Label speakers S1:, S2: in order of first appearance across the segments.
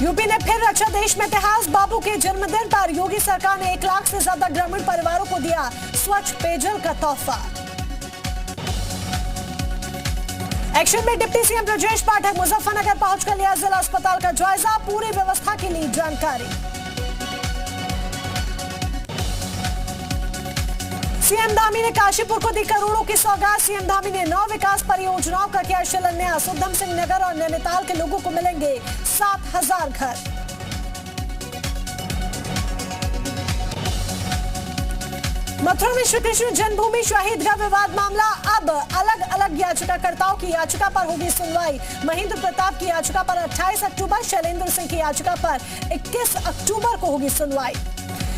S1: UP ने फिर रचा देश में इतिहास। बाबू के जन्मदिन पर योगी सरकार ने 1 लाख से ज्यादा ग्रामीण परिवारों को दिया स्वच्छ पेयजल का तोहफा। एक्शन में डिप्टी सीएम ब्रजेश पाठक मुजफ्फरनगर पहुंचकर लिया जिला अस्पताल का जायजा, पूरी व्यवस्था की ली जानकारी। सीएम धामी ने काशीपुर को दी करोड़ों की सौगात। सीएम धामी ने 9 विकास परियोजनाओं का किया शिलान्यास। उधम सिंह नगर और नैनीताल के लोगों को मिलेंगे 7,000 घर। मथुरा में श्री कृष्ण जन्मभूमि शहीदगाह विवाद मामला, अब अलग अलग याचिकाकर्ताओं की याचिका पर होगी सुनवाई। महेंद्र प्रताप की याचिका पर 28 अक्टूबर, शैलेंद्र सिंह की याचिका पर 21 अक्टूबर को होगी सुनवाई।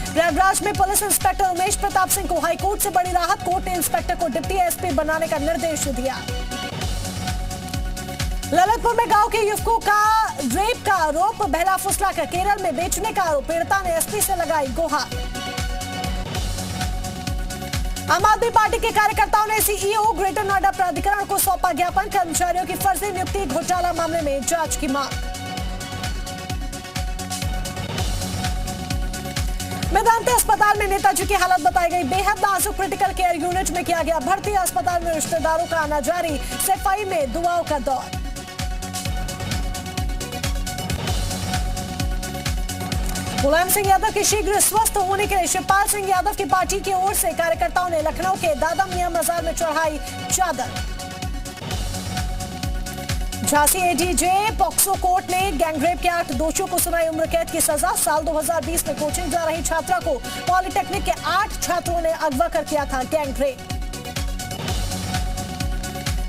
S1: प्रयागराज में पुलिस इंस्पेक्टर उमेश प्रताप सिंह को हाईकोर्ट से बड़ी राहत। कोर्ट ने इंस्पेक्टर को डिप्टी एसपी बनाने का निर्देश दिया। ललितपुर में गांव के युवकों का रेप का आरोप, बहला फुसला कर केरल में बेचने का आरोप। पीड़िता ने एसपी से लगाई गुहार। आम आदमी पार्टी के कार्यकर्ताओं ने सीईओ ग्रेटर नोएडा प्राधिकरण को सौंपा ज्ञापन। कर्मचारियों की फर्जी नियुक्ति घोटाला मामले में जांच की मांग। मेदांता अस्पताल में नेताजी की हालत बताई गई बेहद नाजुक। क्रिटिकल केयर यूनिट में किया गया भर्ती। अस्पताल में रिश्तेदारों का आना जारी। सफाई में दुआओं का दौर। मुलायम सिंह यादव के शीघ्र स्वस्थ होने के लिए शिवपाल सिंह यादव की पार्टी की ओर से कार्यकर्ताओं ने लखनऊ के दादा मियां मजार में चढ़ाई चादर। झांसी एडीजे पॉक्सो कोर्ट ने गैंगरेप के 8 दोषियों को सुनाई उम्र कैद की सजा। साल 2020 में कोचिंग जा रही छात्रा को पॉलिटेक्निक के 8 छात्रों ने अगवा कर किया था गैंगरेप।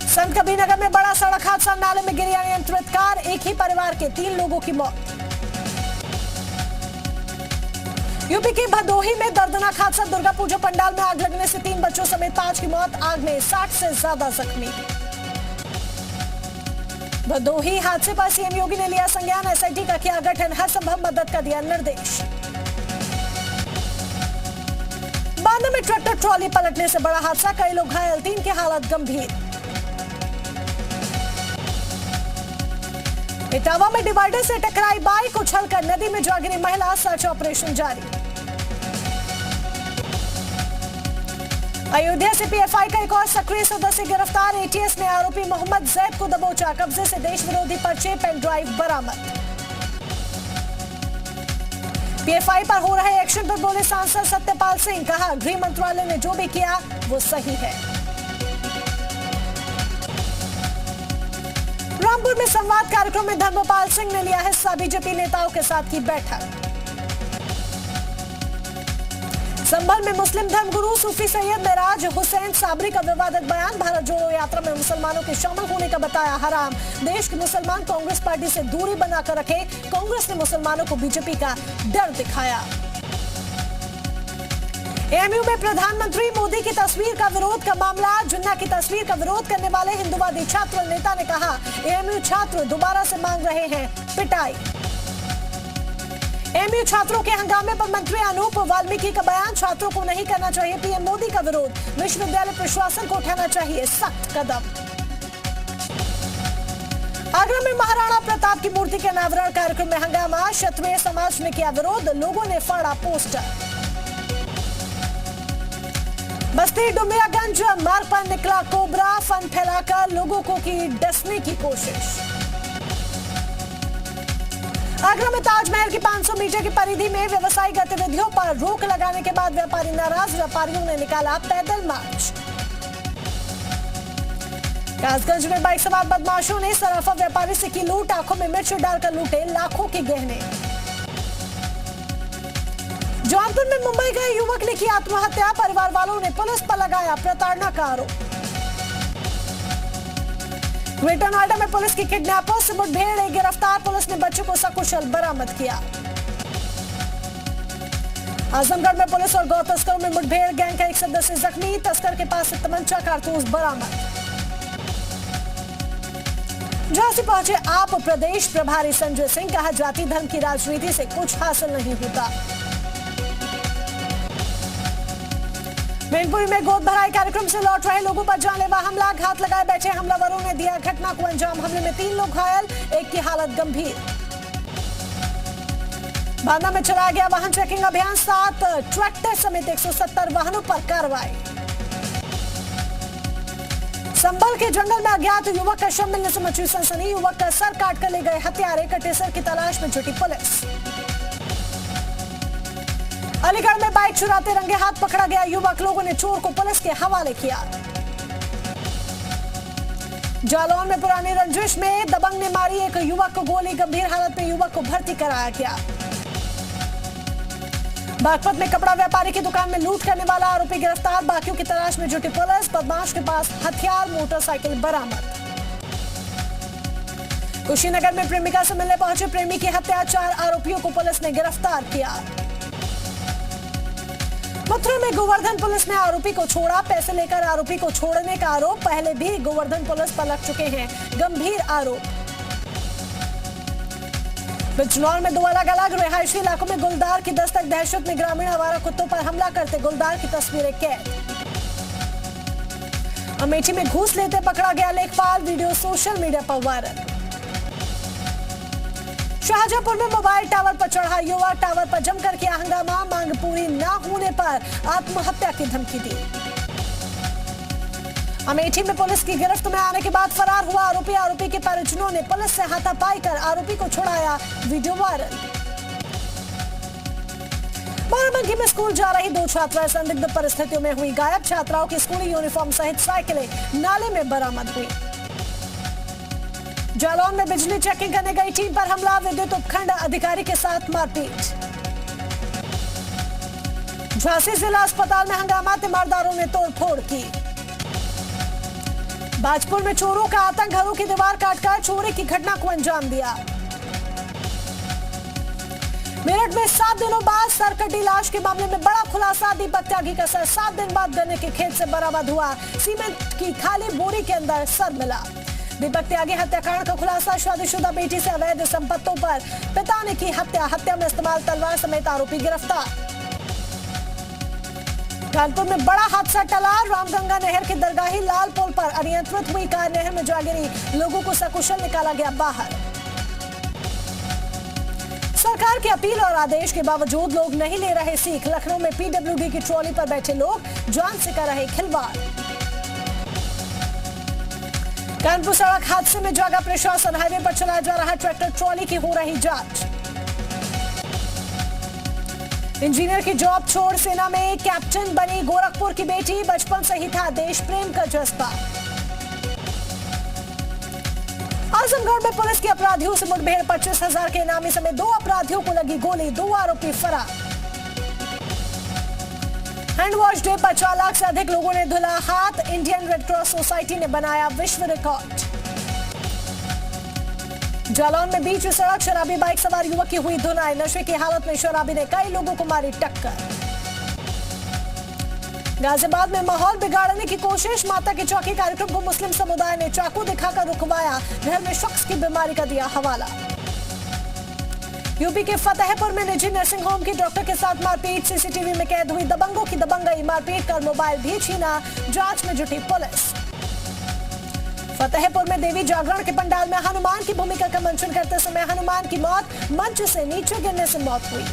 S1: संत कबीरनगर में बड़ा सड़क हादसा, नाले में गिरी अनियंत्रित कार, एक ही परिवार के 3 लोगों की मौत। यूपी के भदोही में दर्दनाक हादसा, दुर्गा पूजा पंडाल में आग लगने से 3 बच्चों समेत 5 की मौत। आग में 60 से ज्यादा जख्मी। भदोही हादसे पर सीएम योगी ने लिया संज्ञान। एसआईटी का किया गठन, हर संभव मदद का दिया निर्देश। बांदा में ट्रैक्टर ट्रॉली पलटने से बड़ा हादसा, कई लोग घायल, 3 की हालत गंभीर। इटावा में डिवाइडर से टकराई बाइक, उछलकर नदी में जा गिरी महिला, सर्च ऑपरेशन जारी। अयोध्या से पीएफआई का एक और सक्रिय सदस्य गिरफ्तार। एटीएस ने आरोपी मोहम्मद जैद को दबोचा। कब्जे से देश विरोधी पर्चे, पेन ड्राइव बरामद। पीएफआई पर हो रहे एक्शन पर बोले सांसद सत्यपाल सिंह, कहा गृह मंत्रालय ने जो भी किया वो सही है। रामपुर में संवाद कार्यक्रम में धर्मपाल सिंह ने लिया हिस्सा। बीजेपी नेताओं के साथ की बैठक। संभल में मुस्लिम धर्मगुरु सूफी सैयद मेराज हुसैन साबरी का विवादित बयान। भारत जोड़ो यात्रा में मुसलमानों के शामिल होने का बताया हराम। देश के मुसलमान कांग्रेस पार्टी से दूरी बनाकर रखे। कांग्रेस ने मुसलमानों को बीजेपी का डर दिखाया। एएमयू में प्रधानमंत्री मोदी की तस्वीर का विरोध का मामला। जुन्ना की तस्वीर का विरोध करने वाले हिंदुवादी छात्र नेता ने कहा एएमयू छात्र दोबारा से मांग रहे हैं पिटाई। एएमयू छात्रों के हंगामे पर मंत्री अनूप वाल्मीकि का बयान। छात्रों को नहीं करना चाहिए पीएम मोदी का विरोध। विश्वविद्यालय प्रशासन को उठाना चाहिए सख्त कदम। आगरा में महाराणा प्रताप की मूर्ति के अनावरण कार्यक्रम में हंगामा। क्षत्रिय समाज ने किया विरोध, लोगों ने फाड़ा पोस्टर। बस्ती डुमरियागंज मार्ग पर निकला कोबरा, फन फैलाकर लोगों को की डसने की कोशिश। आगरा में ताजमहल की 500 मीटर की परिधि में व्यवसायिक गतिविधियों पर रोक लगाने के बाद व्यापारी नाराज। व्यापारियों ने निकाला पैदल मार्च। कासगंज में बाइक सवार बदमाशों ने सराफा व्यापारी से की लूट। आंखों में मिर्च डालकर लूटे लाखों के गहने। जौनपुर में मुंबई गए युवक ने की आत्महत्या। परिवार वालों ने पुलिस पर लगाया प्रताड़ना का आरोप। ग्रेटर नोएडा में पुलिस की किडनैपर से मुठभेड़, एक गिरफ्तार। पुलिस ने बच्चों को सकुशल बरामद किया। आजमगढ़ में पुलिस और गौ तस्करों में मुठभेड़, गैंग का एक सदस्य जख्मी। तस्कर के पास से तमंचा, कारतूस बरामद। झांसी पहुंचे आप प्रदेश प्रभारी संजय सिंह, कहा जाति धर्म की राजनीति से कुछ हासिल नहीं होता। मैनपुरी में गोद भराई कार्यक्रम से लौट रहे लोगों पर जानलेवा हमला। घात लगाए बैठे हमलावरों ने दिया घटना को अंजाम। हमले में 3 लोग घायल, एक की हालत गंभीर। बांदा में चलाया गया वाहन चेकिंग अभियान, 7 ट्रैक्टर समेत 170 वाहनों पर कार्रवाई। संभल के जंगल में अज्ञात युवक का शव मिलने से मची सनसनी, युवक का सर काट कर ले गए हत्यारे, कटे सर की तलाश में जुटी पुलिस। अलीगढ़ में बाइक चुराते रंगे हाथ पकड़ा गया युवक, लोगों ने चोर को पुलिस के हवाले किया। जालौन में पुरानी रंजिश में दबंग ने मारी एक युवक को गोली, गंभीर हालत में युवक को भर्ती कराया गया। बागपत में कपड़ा व्यापारी की दुकान में लूट करने वाला आरोपी गिरफ्तार, बाकियों की तलाश में जुटी पुलिस, बदमाश के पास हथियार मोटरसाइकिल बरामद। कुशीनगर में प्रेमिका से मिलने पहुंचे प्रेमी की हत्या, 4 आरोपियों को पुलिस ने गिरफ्तार किया। मथुरा में गोवर्धन पुलिस ने आरोपी को छोड़ा, पैसे लेकर आरोपी को छोड़ने का आरोप, पहले भी गोवर्धन पुलिस पर लग चुके हैं गंभीर आरोप। बिजनौर में 2 अलग अलग रिहायशी इलाकों में गुलदार की दस्तक, दहशत में ग्रामीण आवारा कुत्तों पर हमला करते गुलदार की तस्वीरें कैद। अमेठी में घूस लेते पकड़ा गया लेखपाल, वीडियो सोशल मीडिया पर वायरल। शाहजहांपुर में मोबाइल टावर पर चढ़ा युवक, टावर पर जमकर किया हंगामा, मांग पूरी न होने पर आत्महत्या की धमकी दी। अमेठी में पुलिस की गिरफ्त में आने के बाद फरार हुआ आरोपी, आरोपी के परिजनों ने पुलिस से हाथापाई कर आरोपी को छुड़ाया, वीडियो वायरल। बाराबंकी में स्कूल जा रही 2 छात्राएं संदिग्ध परिस्थितियों में हुई गायब, छात्राओं की स्कूली यूनिफॉर्म सहित साइकिलें नाले में बरामद हुई। जालौन में बिजली चेकिंग करने गई टीम पर हमला, विद्युत उपखंड अधिकारी के साथ मारपीट। झांसी जिला अस्पताल में हंगामा, तीमारदारों ने तोड़फोड़ की। बाजपुर में चोरों का आतंक, घरों की दीवार काटकर चोरी की घटना को अंजाम दिया। मेरठ में 7 दिनों बाद सर कटी लाश के मामले में बड़ा खुलासा, दीपक त्यागी का सर 7 दिन बाद गन्ने के खेत से बरामद हुआ, सीमेंट की खाली बोरी के अंदर सर मिला। दीपक त्यागी हत्याकांड का खुलासा, शादीशुदा बेटी से अवैध संपत्तियों पर पिता ने की हत्या, हत्या में इस्तेमाल तलवार समेत आरोपी गिरफ्तार। कानपुर में बड़ा हादसा टला, रामगंगा नहर के दरगाही लाल पुल पर अनियंत्रित हुई कार नहर में जा गिरी, लोगों को सकुशल निकाला गया बाहर। सरकार की अपील और आदेश के बावजूद लोग नहीं ले रहे सीख, लखनऊ में पीडब्ल्यूडी की ट्रॉली पर बैठे लोग जान से कर रहे खिलवाड़। कानपुर सड़क हादसे में जागा प्रशासन, हाईवे पर चलाया जा रहा ट्रैक्टर ट्रॉली की हो रही जांच। इंजीनियर की जॉब छोड़ सेना में कैप्टन बनी गोरखपुर की बेटी, बचपन से ही था देश प्रेम का जज्बा। आजमगढ़ में पुलिस की अपराधियों से मुठभेड़, 25,000 के इनामी समेत 2 अपराधियों को लगी गोली, 2 आरोपी फरार। हैंड वॉश डे पर 4 लाख से अधिक लोगों ने धुला हाथ, इंडियन रेड क्रॉस सोसाइटी ने बनाया विश्व रिकॉर्ड। जालौन में बीच सड़क शराबी बाइक सवार युवक की हुई धुनाई, नशे की हालत में शराबी ने कई लोगों को मारी टक्कर। गाजियाबाद में माहौल बिगाड़ने की कोशिश, माता के चौकी कार्यक्रम को मुस्लिम समुदाय ने चाकू दिखाकर रुकवाया, घर में शख्स की बीमारी का दिया हवाला। यूपी के फतेहपुर में निजी नर्सिंग होम की डॉक्टर के साथ मारपीट, सीसीटीवी में कैद हुई दबंगों की दबंगई, मारपीट कर मोबाइल भी छीना, जांच में जुटी पुलिस। फतेहपुर में देवी जागरण के पंडाल में हनुमान की भूमिका का मंचन करते समय हनुमान की मौत, मंच से नीचे गिरने से मौत हुई।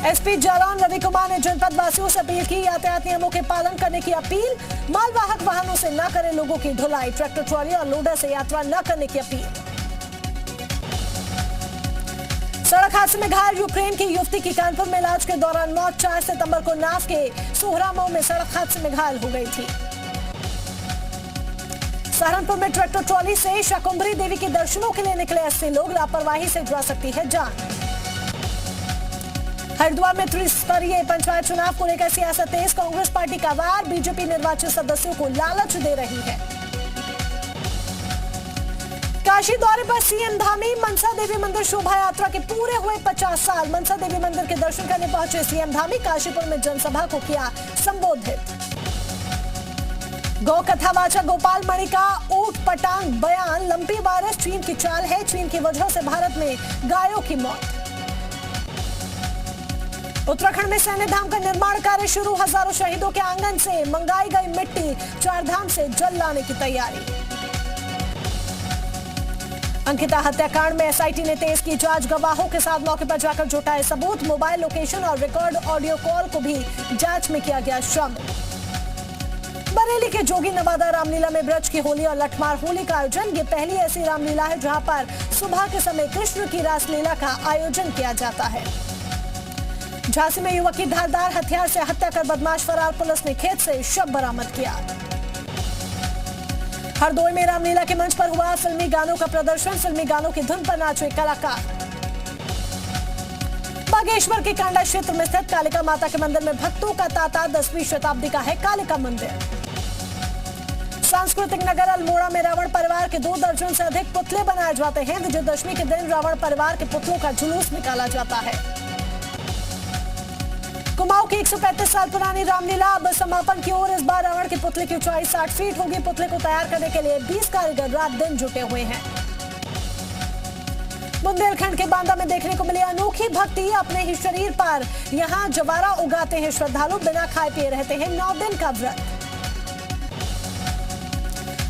S1: एसपी जालौन रवि कुमार ने जनपद वासियों से अपील की, यातायात नियमों के पालन करने की अपील, मालवाहक वाहनों से न करें लोगों की ढुलाई, ट्रैक्टर ट्रॉली और लोडर से यात्रा न करने की अपील। सड़क हादसे में घायल यूक्रेन की युवती की कानपुर में इलाज के दौरान मौत, 4 सितंबर को नाव के सोहरामऊ में सड़क हादसे में घायल हो गई थी। सहारनपुर में ट्रैक्टर ट्रॉली से शाकुंभरी देवी के दर्शनों के लिए निकले 80 लोग, लापरवाही से जा सकती है जान। हरिद्वार में त्रिस्तरीय पंचायत चुनाव को लेकर सियासत तेज, कांग्रेस पार्टी का वार, बीजेपी निर्वाचित सदस्यों को लालच दे रही है। काशी दौरे पर सीएम धामी, मनसा देवी मंदिर शोभा यात्रा के पूरे हुए 50 साल, मनसा देवी मंदिर के दर्शन करने पहुंचे सीएम धामी, काशीपुर में जनसभा को किया संबोधित। गौ कथावाचक गोपाल मणि का ऊट पटांग बयान, लंपी वायरस चीन की चाल है, चीन की वजह से भारत में गायों की मौत। उत्तराखंड में सैन्य धाम का निर्माण कार्य शुरू, हजारों शहीदों के आंगन से मंगाई गई मिट्टी, 4 धाम से जल लाने की तैयारी। अंकिता हत्याकांड में एसआईटी ने तेज की जांच, गवाहों के साथ मौके पर जाकर जुटाए सबूत, मोबाइल लोकेशन और रिकॉर्ड ऑडियो कॉल को भी जांच में किया गया शामिल। बरेली के जोगी नवादा रामलीला में ब्रज की होली और लठमार होली का आयोजन। ये पहली ऐसी रामलीला है जहां पर सुबह के समय कृष्ण की रासलीला का आयोजन किया जाता है। झांसी में युवक की धारदार हथियार से हत्या कर बदमाश फरार, पुलिस ने खेत से शव बरामद किया। हरदोई में रामलीला के मंच पर हुआ फिल्मी गानों का प्रदर्शन, फिल्मी गानों की धुन पर नाचे कलाकार। बागेश्वर के कांडा क्षेत्र में स्थित कालिका माता के मंदिर में भक्तों का तांता, 10वीं शताब्दी का है कालिका मंदिर। सांस्कृतिक नगर अल्मोड़ा में रावण परिवार के 2 दर्जन से अधिक पुतले बनाए जाते हैं। विजयदशमी के दिन रावण परिवार के पुतलों का जुलूस निकाला जाता है। कुमाऊं की 135 साल पुरानी रामलीला अब समापन की ओर। इस बार रावण के पुतले की ऊंचाई 60 फीट होगी। पुतले को तैयार करने के लिए 20 कारीगर रात दिन जुटे हुए हैं। बुंदेलखंड के बांदा में देखने को मिली अनोखी भक्ति, अपने ही शरीर पर यहां जवारा उगाते हैं श्रद्धालु, बिना खाए पिए रहते हैं 9 दिन का व्रत।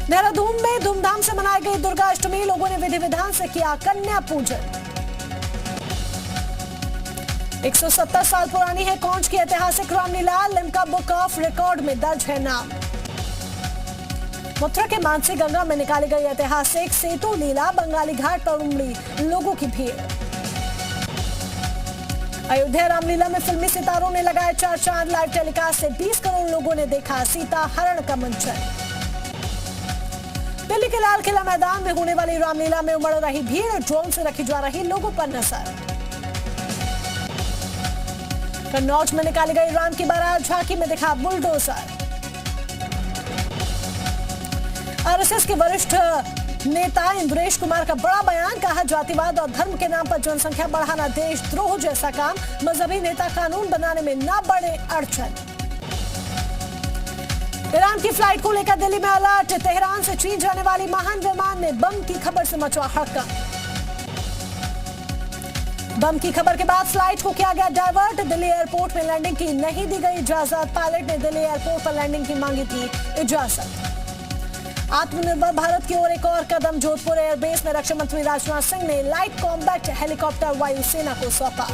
S1: देहरादून में धूमधाम से मनाई गई दुर्गा अष्टमी, लोगों ने विधि विधान से किया कन्या पूजन। 170 साल पुरानी है कौंच की ऐतिहासिक Ramlila, Limca book of record में दर्ज है नाम। मथुरा के मानसी गंगा में निकाली गई ऐतिहासिक सेतु लीला, बंगाली घाट पर उमड़ी लोगों की भीड़। अयोध्या रामलीला में फिल्मी सितारों ने लगाए 4 चांद, लाइव टेलीकास्ट से 20 करोड़ लोगों ने देखा सीता हरण का मंचन। दिल्ली के लाल किला मैदान में होने वाली रामलीला में उमड़ रही भीड़, ड्रोन से रखी जा रही लोगों पर नजर। कन्नौज में निकाली गई राम की बारात, झांकी में दिखा बुलडोजर। आरएसएस के वरिष्ठ नेता इंद्रेश कुमार का बड़ा बयान, कहा जातिवाद और धर्म के नाम पर जनसंख्या बढ़ाना देशद्रोह जैसा काम, मजहबी नेता कानून बनाने में ना बढ़े अड़चन। ईरान की फ्लाइट को लेकर दिल्ली में अलर्ट, तेहरान से चीन जाने वाली महान विमान ने बम की खबर से मचा हड़कंप। बम की खबर के बाद फ्लाइट को किया गया डाइवर्ट, दिल्ली एयरपोर्ट में लैंडिंग की नहीं दी गई इजाजत, पायलट ने दिल्ली एयरपोर्ट पर लैंडिंग की मांगी थी इजाजत। आत्मनिर्भर भारत की ओर एक और कदम, जोधपुर एयरबेस में रक्षा मंत्री राजनाथ सिंह ने लाइट कॉम्बैट हेलीकॉप्टर वायुसेना को सौंपा।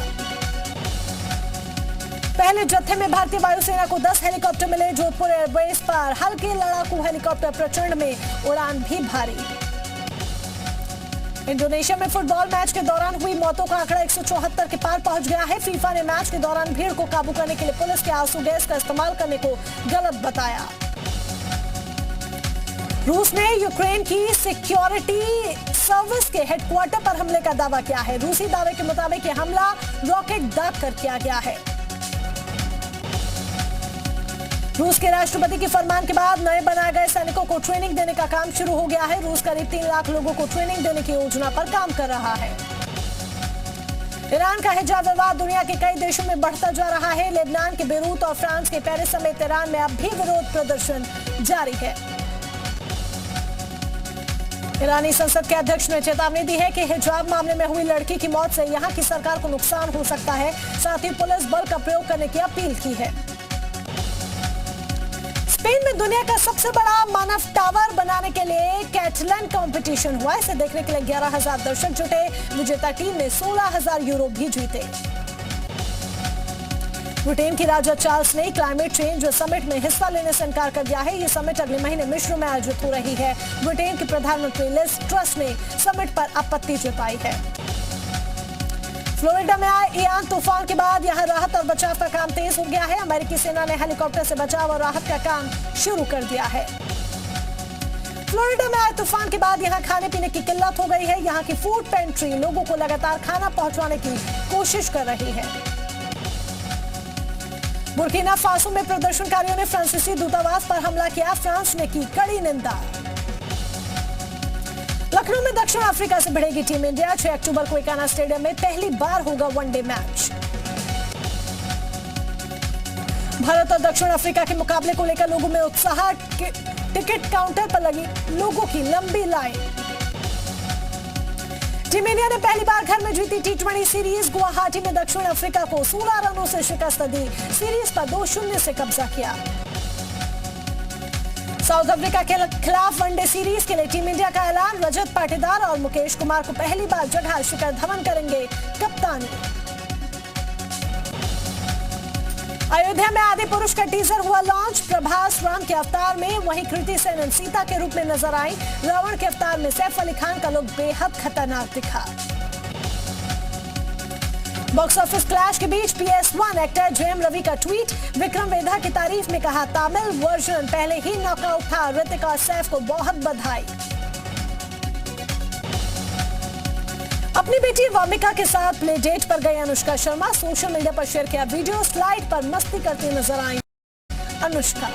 S1: पहले जत्थे में भारतीय वायुसेना को 10 हेलीकॉप्टर मिले। जोधपुर एयरबेस पर हल्के लड़ाकू हेलीकॉप्टर प्रचंड में उड़ान भी भारी। इंडोनेशिया में फुटबॉल मैच के दौरान हुई मौतों का आंकड़ा 174 के पार पहुंच गया है। फीफा ने मैच के दौरान भीड़ को काबू करने के लिए पुलिस के आंसू गैस का इस्तेमाल करने को गलत बताया। रूस ने यूक्रेन की सिक्योरिटी सर्विस के हेडक्वार्टर पर हमले का दावा किया है। रूसी दावे के मुताबिक यह हमला रॉकेट दाग कर किया गया है। रूस के राष्ट्रपति के फरमान के बाद नए बनाए गए सैनिकों को ट्रेनिंग देने का काम शुरू हो गया है। रूस करीब 3 लाख लोगों को ट्रेनिंग देने की योजना पर काम कर रहा है। ईरान का हिजाब विवाद दुनिया के कई देशों में बढ़ता जा रहा है। लेबनान के बेरूत और फ्रांस के पेरिस समेत ईरान में अब भी विरोध प्रदर्शन जारी है। ईरानी संसद के अध्यक्ष ने चेतावनी दी है कि हिजाब मामले में हुई लड़की की मौत से यहां की सरकार को नुकसान हो सकता है। साथ ही पुलिस बल का प्रयोग करने की अपील की है। स्पेन में दुनिया का सबसे बड़ा मानव टावर बनाने के लिए कैटलन कंपटीशन हुआ। इसे देखने के लिए 11,000 दर्शक जुटे। विजेता टीम ने 16,000 यूरो भी जीते। ब्रिटेन की राजा चार्ल्स ने क्लाइमेट चेंज समिट में हिस्सा लेने से इनकार कर दिया है। ये समिट अगले महीने मिस्र में आयोजित हो रही है। ब्रिटेन के प्रधानमंत्री लिज ट्रस ने समिट पर आपत्ति जताई है। फ्लोरिडा में आए इयान तूफान के बाद यहां राहत और बचाव का काम तेज हो गया है। अमेरिकी सेना ने हेलीकॉप्टर से बचाव और राहत का काम शुरू कर दिया है। फ्लोरिडा में आए तूफान के बाद यहां खाने पीने की किल्लत हो गई है। यहां की फूड पेंट्री लोगों को लगातार खाना पहुंचाने की कोशिश कर रही है। बुर्किना फासो में प्रदर्शनकारियों ने फ्रांसीसी दूतावास पर हमला किया। फ्रांस ने की कड़ी निंदा। लखनऊ में दक्षिण अफ्रीका से भिड़ेगी टीम इंडिया। 6 अक्टूबर को एकाना स्टेडियम में पहली बार होगा वनडे मैच। भारत और दक्षिण अफ्रीका के मुकाबले को लेकर लोगों में उत्साह। टिकट काउंटर पर लगी लोगों की लंबी लाइन। टीम इंडिया ने पहली बार घर में जीती T20 सीरीज। गुवाहाटी में दक्षिण अफ्रीका को 16 रनों से शिकस्त दी। सीरीज पर 2-0 से कब्जा किया। साउथ अफ्रीका के खिलाफ वनडे सीरीज के लिए टीम इंडिया का ऐलान। रजत पाटीदार और मुकेश कुमार को पहली बार जगह, शिखर धवन करेंगे कप्तानी। अयोध्या में आदि पुरुष का टीजर हुआ लॉन्च। प्रभास राम के अवतार में, वहीं कृति सेनन सीता के रूप में नजर आई। रावण के अवतार में सैफ अली खान का लुक बेहद खतरनाक दिखा। बॉक्स ऑफिस क्लैश के बीच PS1 एक्टर जयम रवि का ट्वीट। विक्रम वेधा की तारीफ में कहा, तमिल वर्जन पहले ही नॉकआउट था। ऋतिक और सैफ को बहुत बधाई। अपनी बेटी वामिका के साथ प्ले डेट पर गई अनुष्का शर्मा। सोशल मीडिया पर शेयर किया वीडियो। स्लाइड पर मस्ती करती नजर आई अनुष्का।